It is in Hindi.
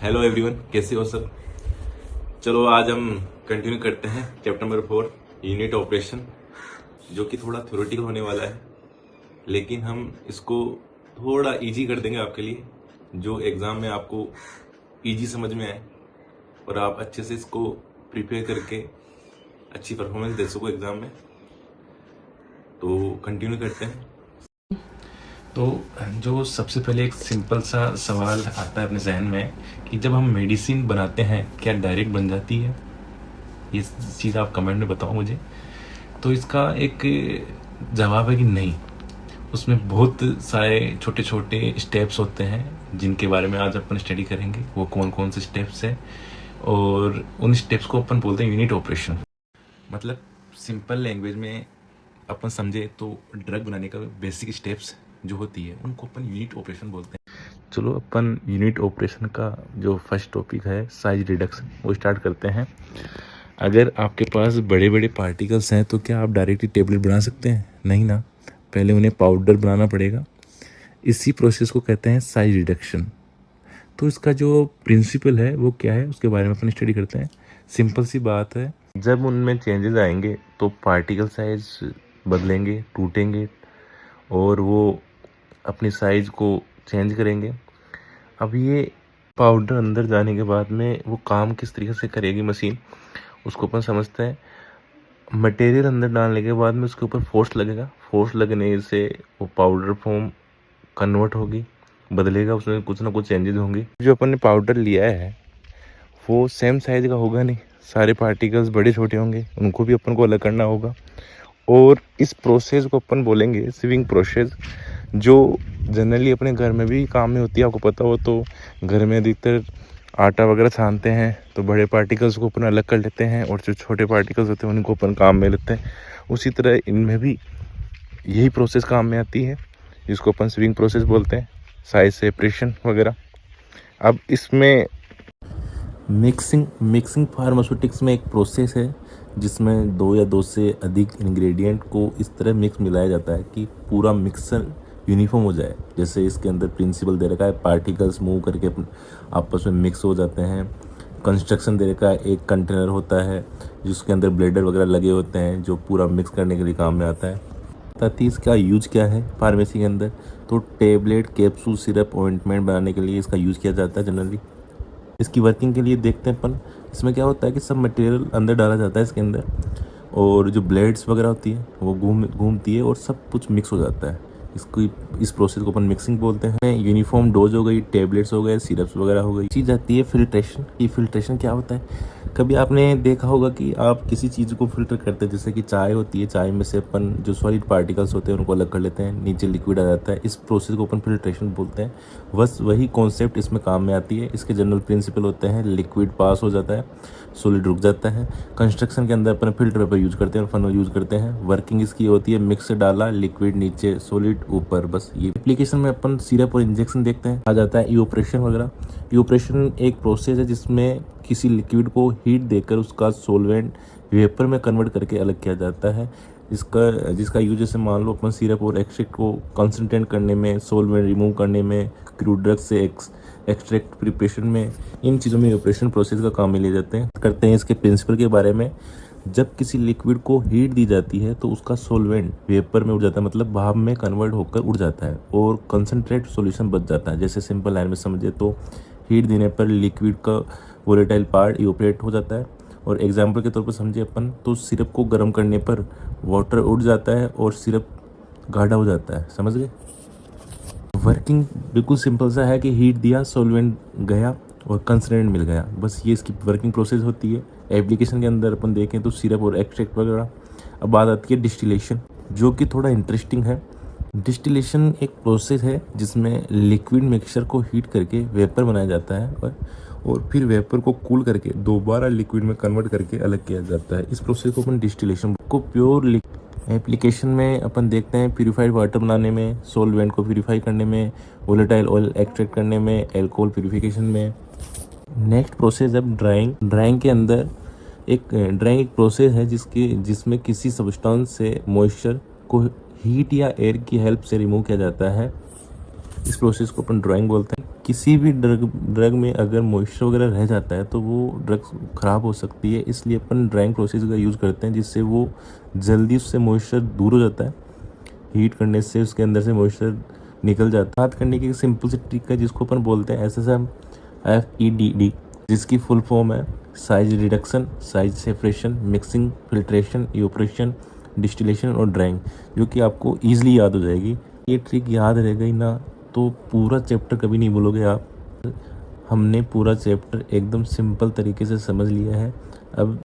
हेलो एवरीवन, कैसे हो सब। चलो आज हम कंटिन्यू करते हैं चैप्टर नंबर 4 यूनिट ऑपरेशन, जो कि थोड़ा थ्योरेटिकल होने वाला है, लेकिन हम इसको थोड़ा इजी कर देंगे आपके लिए, जो एग्ज़ाम में आपको इजी समझ में आए और आप अच्छे से इसको प्रिपेयर करके अच्छी परफॉर्मेंस दे सको एग्ज़ाम में। तो कंटिन्यू करते हैं। तो जो सबसे पहले एक सिंपल सा सवाल आता है अपने जहन में कि जब हम मेडिसिन बनाते हैं क्या डायरेक्ट बन जाती है? ये चीज़ आप कमेंट में बताओ मुझे। तो इसका एक जवाब है कि नहीं, उसमें बहुत सारे छोटे छोटे स्टेप्स होते हैं जिनके बारे में आज अपन स्टडी करेंगे। वो कौन कौन से स्टेप्स हैं और उन स्टेप्स को अपन बोलते हैं यूनिट ऑपरेशन। मतलब सिंपल लैंग्वेज में अपन समझे तो ड्रग बनाने का बेसिक स्टेप्स जो होती है उनको अपन यूनिट ऑपरेशन बोलते हैं। चलो अपन यूनिट ऑपरेशन का जो फर्स्ट टॉपिक है साइज रिडक्शन वो स्टार्ट करते हैं। अगर आपके पास बड़े बड़े पार्टिकल्स हैं तो क्या आप डायरेक्टली टेबलेट बना सकते हैं? नहीं ना, पहले उन्हें पाउडर बनाना पड़ेगा। इसी प्रोसेस को कहते हैं साइज रिडक्शन। तो इसका जो प्रिंसिपल है वो क्या है उसके बारे में अपन स्टडी करते हैं। सिंपल सी बात है, जब उनमें चेंजेस आएंगे तो पार्टिकल साइज बदलेंगे, टूटेंगे और वो अपनी साइज को चेंज करेंगे। अब ये पाउडर अंदर जाने के बाद में वो काम किस तरीके से करेगी मशीन, उसको अपन समझते हैं। मटेरियल अंदर डालने के बाद में उसके ऊपर फोर्स लगेगा, फोर्स लगने से वो पाउडर फॉर्म कन्वर्ट होगी, बदलेगा, उसमें कुछ ना कुछ चेंजेस होंगे। जो अपन ने पाउडर लिया है वो सेम साइज का होगा नहीं, सारे पार्टिकल्स बड़े छोटे होंगे, उनको भी अपन को अलग करना होगा। और इस प्रोसेस को अपन बोलेंगे सिविंग प्रोसेस, जो जनरली अपने घर में भी काम में होती है। आपको पता हो तो घर में अधिकतर आटा वगैरह छानते हैं तो बड़े पार्टिकल्स को अपन अलग कर लेते हैं और जो छोटे पार्टिकल्स होते हैं उनको अपन काम में लेते हैं। उसी तरह इनमें भी यही प्रोसेस काम में आती है, जिसको अपन स्विंग प्रोसेस बोलते हैं, साइज सेपरेशन वगैरह। अब इसमें मिक्सिंग फार्मास्यूटिक्स में एक प्रोसेस है जिसमें 2 या 2 से अधिक इंग्रेडिएंट को इस तरह मिक्स मिलाया जाता है कि पूरा मिक्सर यूनिफॉर्म हो जाए। जैसे इसके अंदर प्रिंसिपल दे रखा है, पार्टिकल्स मूव करके आपस में मिक्स हो जाते हैं। कंस्ट्रक्शन दे रखा है, एक कंटेनर होता है जिसके अंदर ब्लेडर वगैरह लगे होते हैं जो पूरा मिक्स करने के लिए काम में आता है। ताकि इसका यूज क्या है फार्मेसी के अंदर, तो टेबलेट, कैप्सूल, सिरप, ऑइंटमेंट बनाने के लिए इसका यूज़ किया जाता है जनरली। इसकी वर्किंग के लिए देखते हैं अपन। इसमें क्या होता है कि सब मटेरियल अंदर डाला जाता है इसके अंदर, और जो ब्लेड्स वगैरह होती है वो घूमती है और सब कुछ मिक्स हो जाता है। इस प्रोसेस को अपन मिक्सिंग बोलते हैं। यूनिफॉर्म डोज हो गई, टेबलेट्स हो गए, सिरप्स वगैरह हो गई। चीज़ आती है फिल्ट्रेशन। ये फिल्ट्रेशन क्या होता है, कभी आपने देखा होगा कि आप किसी चीज़ को फिल्टर करते हैं, जैसे कि चाय होती है, चाय में से अपन जो सॉलिड पार्टिकल्स होते हैं उनको अलग कर लेते हैं, नीचे लिक्विड आ जाता है। इस प्रोसेस को अपन फिल्ट्रेशन बोलते हैं। बस वही कॉन्सेप्ट इसमें काम में आती है। इसके जनरल प्रिंसिपल होते हैं, लिक्विड पास हो जाता है, सॉलिड रुक जाता है। कंस्ट्रक्शन के अंदर अपन फिल्टर पेपर यूज करते हैं और फनल यूज करते हैं। वर्किंग इसकी होती है, मिक्स डाला, लिक्विड नीचे, सॉलिड ऊपर। बस ये एप्लीकेशन में अपन सिरप और इंजेक्शन देखते हैं, आ जाता है इवोपरेशन वगैरह। इवोपरेशन एक प्रोसेस है जिसमें किसी लिक्विड को हीट देकर उसका सोलवेंट वेपर में कन्वर्ट करके अलग किया जाता है। जिसका यूज जैसे मान लो अपन सिरप और एक्सट्रैक्ट को कंसंट्रेट करने में, सोलवेंट रिमूव करने में, क्रूड ड्रग से एक्सट्रैक्ट प्रिपरेशन में, इन चीज़ों में ऑपरेशन प्रोसेस का काम में ले जाते हैं। करते हैं इसके प्रिंसिपल के बारे में। जब किसी लिक्विड को हीट दी जाती है तो उसका सोलवेंट वेपर में उड़ जाता है, मतलब भाप में कन्वर्ट होकर उड़ जाता है और कंसंट्रेट सॉल्यूशन बच जाता है। जैसे सिंपल लाइन में समझे तो हीट देने पर लिक्विड का वोलेटाइल पार्ट इवोपरेट हो जाता है। और एग्जाम्पल के तौर पर समझे अपन तो सिरप को गर्म करने पर वाटर उड़ जाता है और सिरप गाढ़ा हो जाता है। समझ गए? वर्किंग बिल्कुल सिंपल सा है कि हीट दिया, सॉल्वेंट गया और कंसंट्रेट मिल गया। बस ये इसकी वर्किंग प्रोसेस होती है। एप्लीकेशन के अंदर अपन देखें तो सिरप और एक्सट्रैक्ट वगैरह। अब बात आती है डिस्टिलेशन, जो कि थोड़ा इंटरेस्टिंग है। डिस्टिलेशन एक प्रोसेस है जिसमें लिक्विड मिक्सचर को हीट करके वेपर बनाया जाता है और फिर वेपर को कूल करके दोबारा लिक्विड में कन्वर्ट करके अलग किया जाता है। इस प्रोसेस को अपन डिस्टिलेशन को प्योर एप्लीकेशन में अपन देखते हैं प्यूरिफाइड वाटर बनाने में, सॉल्वेंट को प्यूरिफाई करने में, वोलेटाइल ऑयल एक्सट्रैक्ट करने में, एल्कोहल प्यूरिफिकेशन में। नेक्स्ट प्रोसेस है ड्राइंग के अंदर ड्राइंग एक प्रोसेस है जिसमें किसी सब्सटेंस से मॉइस्चर को हीट या एयर की हेल्प से रिमूव किया जाता है। इस प्रोसेस को अपन ड्राइंग बोलते हैं। किसी भी ड्रग में अगर मॉइस्चर वगैरह रह जाता है तो वो ड्रग ख़राब हो सकती है, इसलिए अपन ड्राइंग प्रोसेस का यूज़ करते हैं, जिससे वो जल्दी उससे मॉइस्चर दूर हो जाता है। हीट करने से उसके अंदर से मॉइस्चर निकल जाता है। बात करने की सिंपल सी ट्रिक है जिसको अपन बोलते हैं SSMFEDD, जिसकी फुल फॉर्म है size reduction, size separation, mixing, filtration, evaporation, distillation और ड्राइंग, जो कि आपको ईजिली याद हो जाएगी। ये ट्रिक याद रह गई ना तो पूरा चैप्टर कभी नहीं भूलोगे आप। हमने पूरा चैप्टर एकदम सिंपल तरीके से समझ लिया है। अब